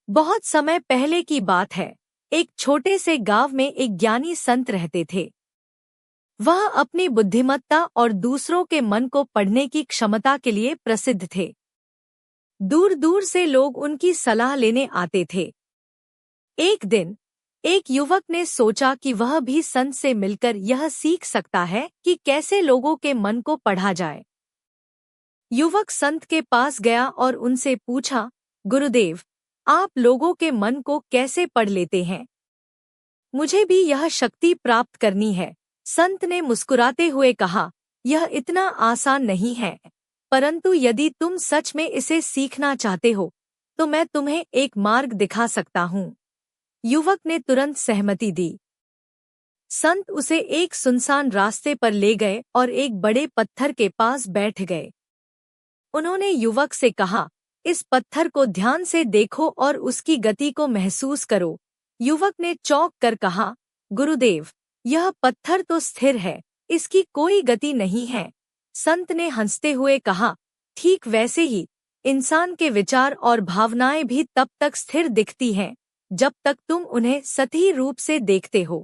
बहुत समय पहले की बात है। एक छोटे से गांव में एक ज्ञानी संत रहते थे। वह अपनी बुद्धिमत्ता और दूसरों के मन को पढ़ने की क्षमता के लिए प्रसिद्ध थे। दूर दूर से लोग उनकी सलाह लेने आते थे। एक दिन एक युवक ने सोचा कि वह भी संत से मिलकर यह सीख सकता है कि कैसे लोगों के मन को पढ़ा जाए। युवक संत के पास गया और उनसे पूछा, गुरुदेव, आप लोगों के मन को कैसे पढ़ लेते हैं? मुझे भी यह शक्ति प्राप्त करनी है। संत ने मुस्कुराते हुए कहा, यह इतना आसान नहीं है, परंतु यदि तुम सच में इसे सीखना चाहते हो तो मैं तुम्हें एक मार्ग दिखा सकता हूँ। युवक ने तुरंत सहमति दी। संत उसे एक सुनसान रास्ते पर ले गए और एक बड़े पत्थर के पास बैठ गए। उन्होंने युवक से कहा, इस पत्थर को ध्यान से देखो और उसकी गति को महसूस करो। युवक ने चौंक कर कहा, गुरुदेव, यह पत्थर तो स्थिर है, इसकी कोई गति नहीं है। संत ने हंसते हुए कहा, ठीक वैसे ही इंसान के विचार और भावनाएं भी तब तक स्थिर दिखती हैं जब तक तुम उन्हें सही रूप से देखते हो।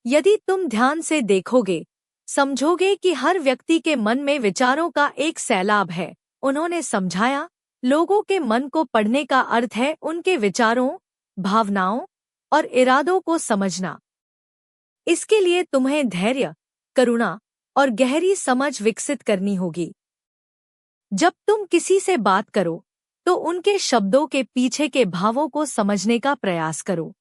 यदि तुम ध्यान से देखोगे, समझोगे कि हर व्यक्ति के मन में विचारों का एक सैलाब है। उन्होंने समझाया, लोगों के मन को पढ़ने का अर्थ है उनके विचारों, भावनाओं और इरादों को समझना। इसके लिए तुम्हें धैर्य, करुणा और गहरी समझ विकसित करनी होगी। जब तुम किसी से बात करो तो उनके शब्दों के पीछे के भावों को समझने का प्रयास करो।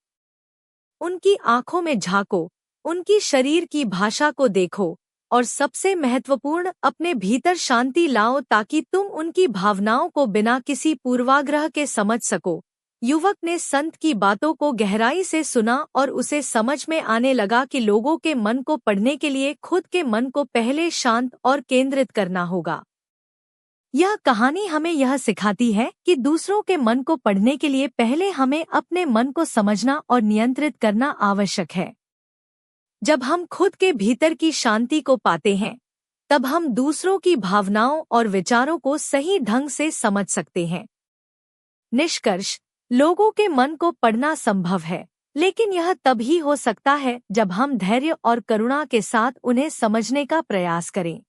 उनकी आंखों में झांको, उनकी शरीर की भाषा को देखो और सबसे महत्वपूर्ण, अपने भीतर शांति लाओ ताकि तुम उनकी भावनाओं को बिना किसी पूर्वाग्रह के समझ सको। युवक ने संत की बातों को गहराई से सुना और उसे समझ में आने लगा कि लोगों के मन को पढ़ने के लिए खुद के मन को पहले शांत और केंद्रित करना होगा। यह कहानी हमें यह सिखाती है कि दूसरों के मन को पढ़ने के लिए पहले हमें अपने मन को समझना और नियंत्रित करना आवश्यक है। जब हम खुद के भीतर की शांति को पाते हैं, तब हम दूसरों की भावनाओं और विचारों को सही ढंग से समझ सकते हैं। निष्कर्ष, लोगों के मन को पढ़ना संभव है, लेकिन यह तभी हो सकता है जब हम धैर्य और करुणा के साथ उन्हें समझने का प्रयास करें।